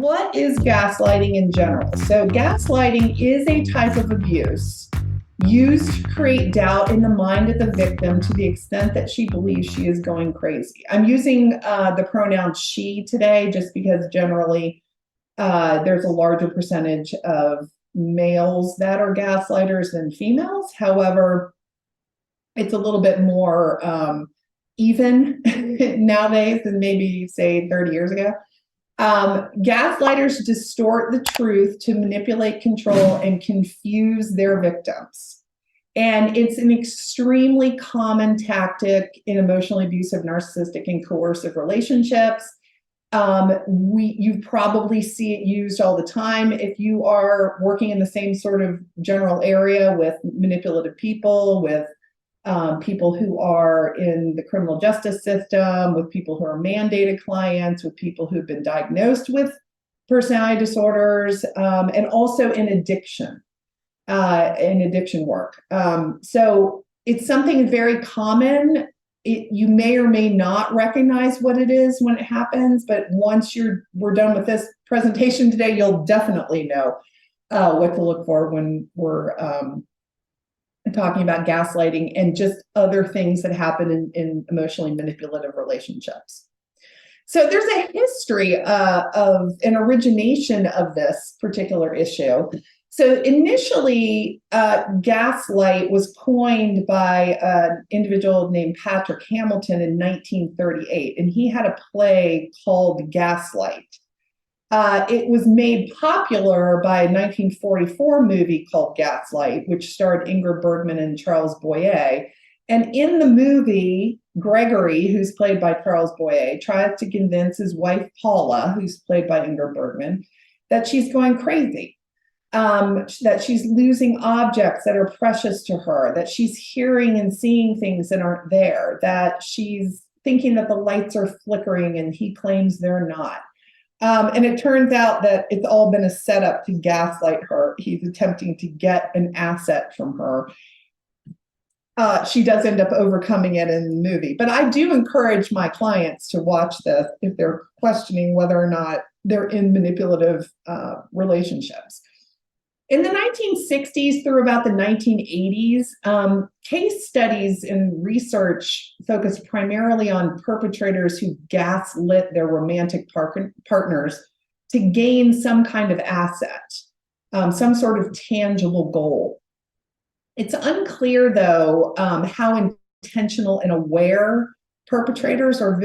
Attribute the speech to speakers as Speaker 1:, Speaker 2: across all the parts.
Speaker 1: what is gaslighting in general? So, gaslighting is a type of abuse used to create doubt in the mind of the victim to the extent that she believes she is going crazy. I'm using the pronoun she today just because generally there's a larger percentage of males that are gaslighters than females. However, it's a little bit more even nowadays than maybe, say, 30 years ago. Gaslighters distort the truth to manipulate, control, and confuse their victims. And it's an extremely common tactic in emotionally abusive, narcissistic, and coercive relationships. You probably see it used all the time if you are working in the same sort of general area with manipulative people, with people who are in the criminal justice system, with people who are mandated clients, with people who've been diagnosed with personality disorders, and also in addiction work. So it's something very common. You may or may not recognize what it is when it happens, but once we're done with this presentation today, you'll definitely know what to look for when we're talking about gaslighting and just other things that happen in emotionally manipulative relationships. So there's a history of an origination of this particular issue. So initially, gaslight was coined by an individual named Patrick Hamilton in 1938, and he had a play called Gaslight. It was made popular by a 1944 movie called Gaslight, which starred Ingrid Bergman and Charles Boyer. And in the movie, Gregory, who's played by Charles Boyer, tries to convince his wife, Paula, who's played by Ingrid Bergman, that she's going crazy, that she's losing objects that are precious to her, that she's hearing and seeing things that aren't there, that she's thinking that the lights are flickering and he claims they're not. And it turns out that it's all been a setup to gaslight her. He's attempting to get an asset from her. She does end up overcoming it in the movie. But I do encourage my clients to watch this if they're questioning whether or not they're in manipulative relationships. In the 1960s through about the 1980s, case studies and research focused primarily on perpetrators who gaslit their romantic partners to gain some kind of asset, some sort of tangible goal. It's unclear, though, how intentional and aware perpetrators or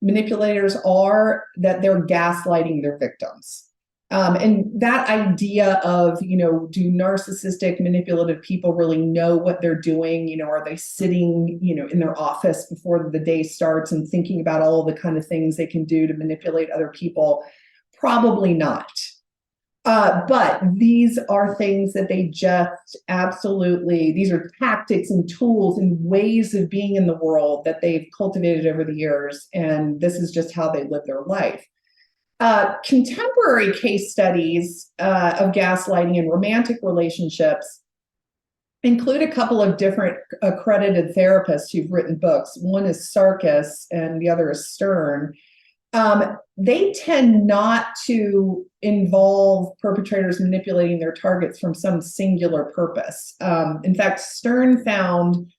Speaker 1: manipulators are that they're gaslighting their victims. And that idea of, do narcissistic, manipulative people really know what they're doing? Are they sitting, in their office before the day starts and thinking about all the kind of things they can do to manipulate other people? Probably not. But these are things that they just absolutely, these are tactics and tools and ways of being in the world that they've cultivated over the years. And this is just how they live their life. Contemporary case studies of gaslighting in romantic relationships include a couple of different accredited therapists who've written books. One is Sarkis and the other is Stern. They tend not to involve perpetrators manipulating their targets from some singular purpose. In fact, Stern found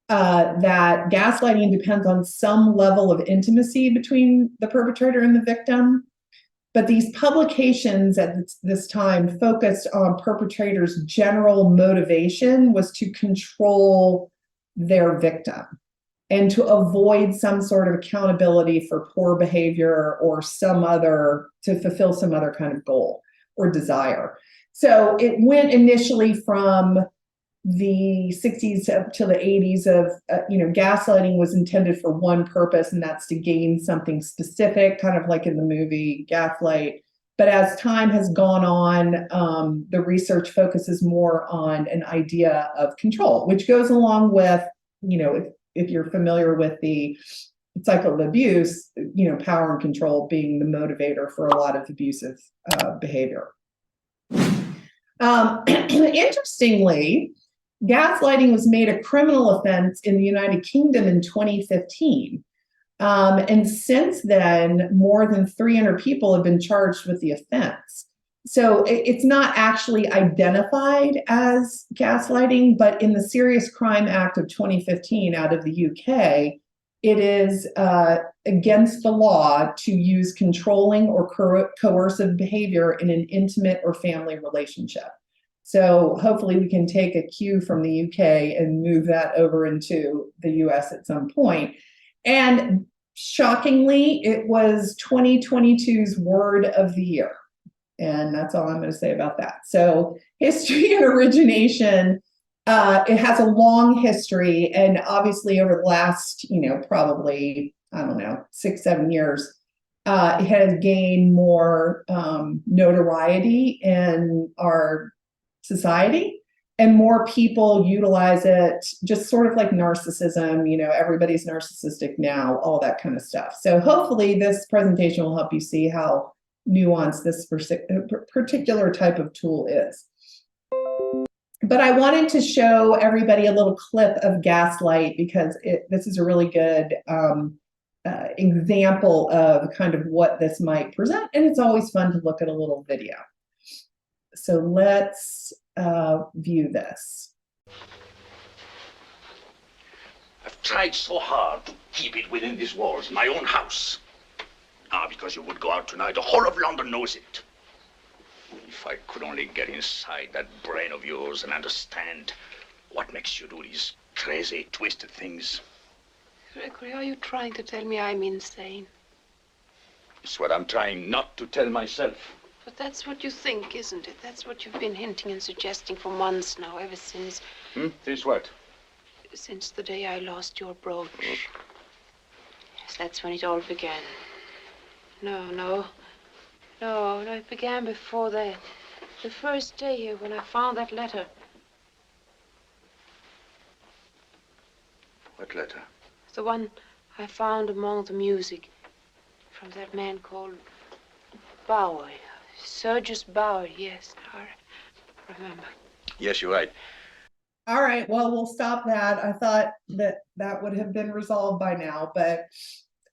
Speaker 1: that gaslighting depends on some level of intimacy between the perpetrator and the victim. But these publications at this time focused on perpetrators' general motivation was to control their victim and to avoid some sort of accountability for poor behavior or to fulfill some other kind of goal or desire. So it went initially from the 60s up to the 80s of, gaslighting was intended for one purpose, and that's to gain something specific, kind of like in the movie Gaslight. But as time has gone on, the research focuses more on an idea of control, which goes along with, if you're familiar with the cycle of abuse, power and control being the motivator for a lot of abusive behavior. Interestingly, gaslighting was made a criminal offense in the United Kingdom in 2015. And since then, more than 300 people have been charged with the offense. So it's not actually identified as gaslighting, but in the Serious Crime Act of 2015 out of the UK, it is against the law to use controlling or coercive behavior in an intimate or family relationship. So hopefully we can take a cue from the UK and move that over into the US at some point. And shockingly, it was 2022's word of the year. And that's all I'm going to say about that. So history and origination, it has a long history. And obviously over the last, probably, 6-7 years, it has gained more notoriety in our society. And more people utilize it, just sort of like narcissism, everybody's narcissistic now, all that kind of stuff. So hopefully this presentation will help you see how nuanced this particular type of tool is. But I wanted to show everybody a little clip of Gaslight because this is a really good example of kind of what this might present. And it's always fun to look at a little video. So let's view this.
Speaker 2: I've tried so hard to keep it within these walls, my own house. Because you would go out tonight, the whole of London knows it. If I could only get inside that brain of yours and understand what makes you do these crazy, twisted things.
Speaker 3: Gregory, are you trying to tell me I'm insane?
Speaker 2: It's what I'm trying not to tell myself.
Speaker 3: But that's what you think, isn't it? That's what you've been hinting and suggesting for months now, ever since...
Speaker 2: Since what?
Speaker 3: Since the day I lost your brooch. Oh. Yes, that's when it all began. No, it began before that. The first day here when I found that letter.
Speaker 2: What letter?
Speaker 3: The one I found among the music from that man called Bauer. Sergius Bauer, yes, I remember.
Speaker 2: Yes, you're right.
Speaker 1: All right, well, we'll stop that. I thought that would have been resolved by now, but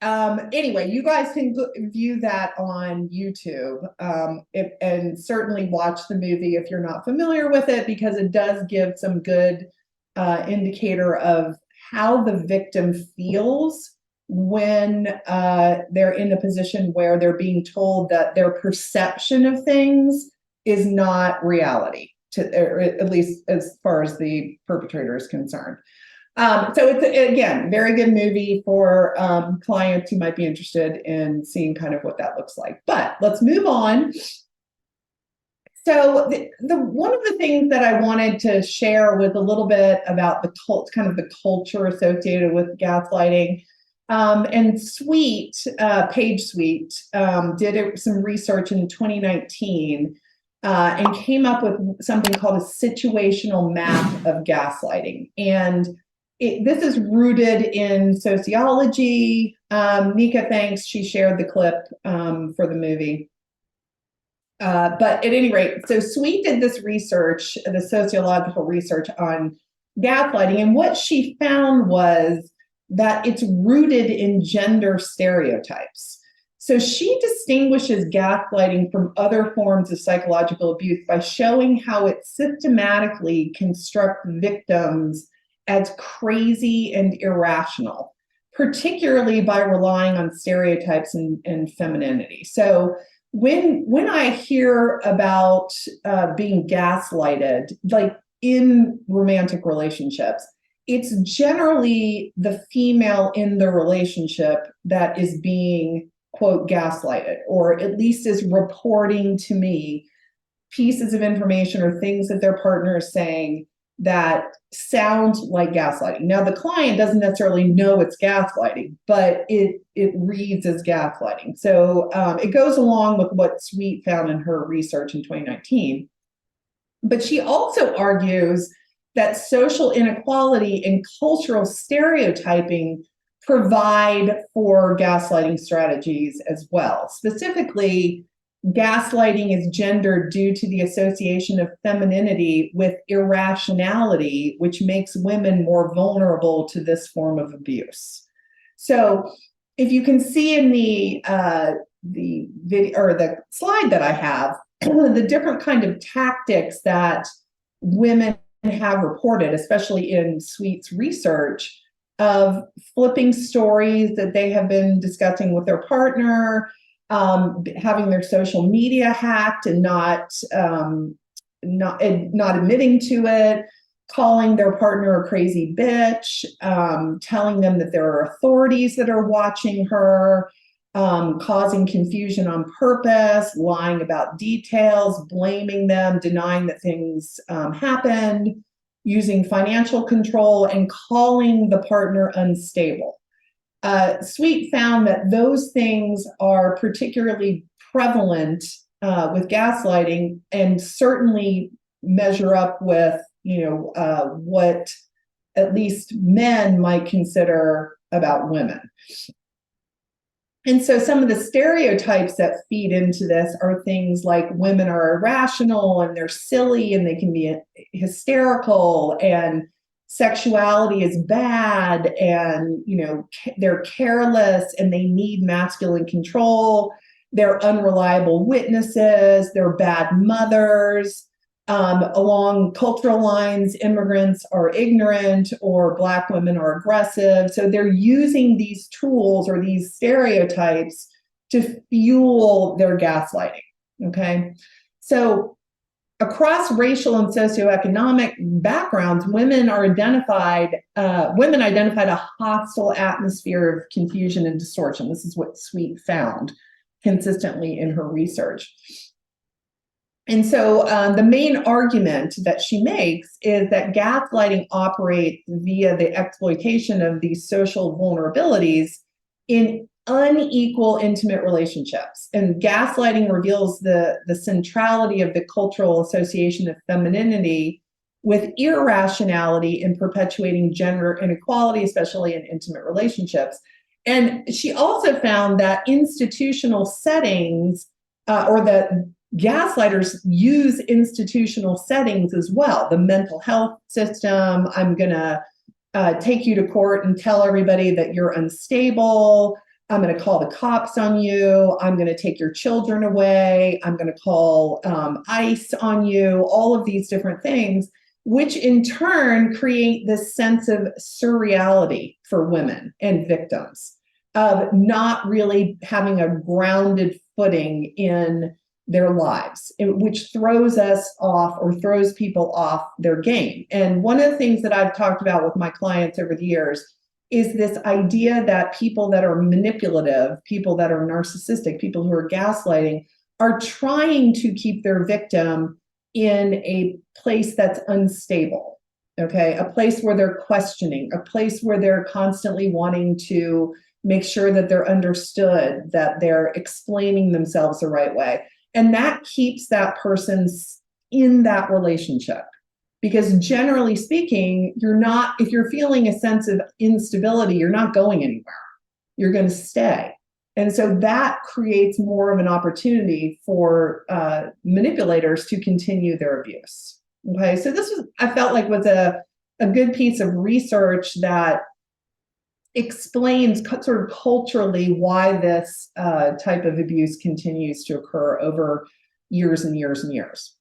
Speaker 1: anyway, you guys can view that on YouTube and certainly watch the movie if you're not familiar with it, because it does give some good indicator of how the victim feels when they're in a position where they're being told that their perception of things is not reality, or at least as far as the perpetrator is concerned. So it's, again, very good movie for clients who might be interested in seeing kind of what that looks like. But let's move on. So one of the things that I wanted to share was a little bit about the kind of the culture associated with gaslighting. And Page Sweet did some research in 2019 and came up with something called a situational map of gaslighting. And this is rooted in sociology. Nika, thanks. She shared the clip for the movie. But at any rate, so Sweet did this research, the sociological research on gaslighting. And what she found was that it's rooted in gender stereotypes. So she distinguishes gaslighting from other forms of psychological abuse by showing how it systematically constructs victims as crazy and irrational, particularly by relying on stereotypes and femininity. So when I hear about being gaslighted, like in romantic relationships, it's generally the female in the relationship that is being, quote, gaslighted, or at least is reporting to me pieces of information or things that their partner is saying that sound like gaslighting. Now, the client doesn't necessarily know it's gaslighting, but it reads as gaslighting. So it goes along with what Sweet found in her research in 2019. But she also argues that social inequality and cultural stereotyping provide for gaslighting strategies as well. Specifically, gaslighting is gendered due to the association of femininity with irrationality, which makes women more vulnerable to this form of abuse. So if you can see in the video or the slide that I have, the different kind of tactics that women have reported, especially in Sweet's research, of flipping stories that they have been discussing with their partner, having their social media hacked and not admitting to it, calling their partner a crazy bitch, telling them that there are authorities that are watching her, causing confusion on purpose, lying about details, blaming them, denying that things happened, using financial control, and calling the partner unstable. Sweet found that those things are particularly prevalent with gaslighting, and certainly measure up with what at least men might consider about women. And so some of the stereotypes that feed into this are things like women are irrational and they're silly and they can be hysterical, and sexuality is bad, and they're careless and they need masculine control. They're unreliable witnesses. They're bad mothers. Along cultural lines, immigrants are ignorant, or Black women are aggressive. So they're using these tools or these stereotypes to fuel their gaslighting. Okay. So across racial and socioeconomic backgrounds, women identified a hostile atmosphere of confusion and distortion. This is what Sweet found consistently in her research. And so the main argument that she makes is that gaslighting operates via the exploitation of these social vulnerabilities in unequal intimate relationships. And gaslighting reveals the centrality of the cultural association of femininity with irrationality in perpetuating gender inequality, especially in intimate relationships. And she also found that institutional settings, or that gaslighters use institutional settings as well. The mental health system, I'm going to take you to court and tell everybody that you're unstable. I'm going to call the cops on you. I'm going to take your children away. I'm going to call ICE on you. All of these different things, which in turn create this sense of surreality for women and victims of not really having a grounded footing in their lives, which throws us off or throws people off their game. And one of the things that I've talked about with my clients over the years is this idea that people that are manipulative, people that are narcissistic, people who are gaslighting, are trying to keep their victim in a place that's unstable, okay? A place where they're questioning, a place where they're constantly wanting to make sure that they're understood, that they're explaining themselves the right way. And that keeps that person in that relationship. Because generally speaking, if you're feeling a sense of instability, you're not going anywhere. You're going to stay. And so that creates more of an opportunity for manipulators to continue their abuse. Okay, so this I felt like was a good piece of research that explains sort of culturally why this type of abuse continues to occur over years and years and years.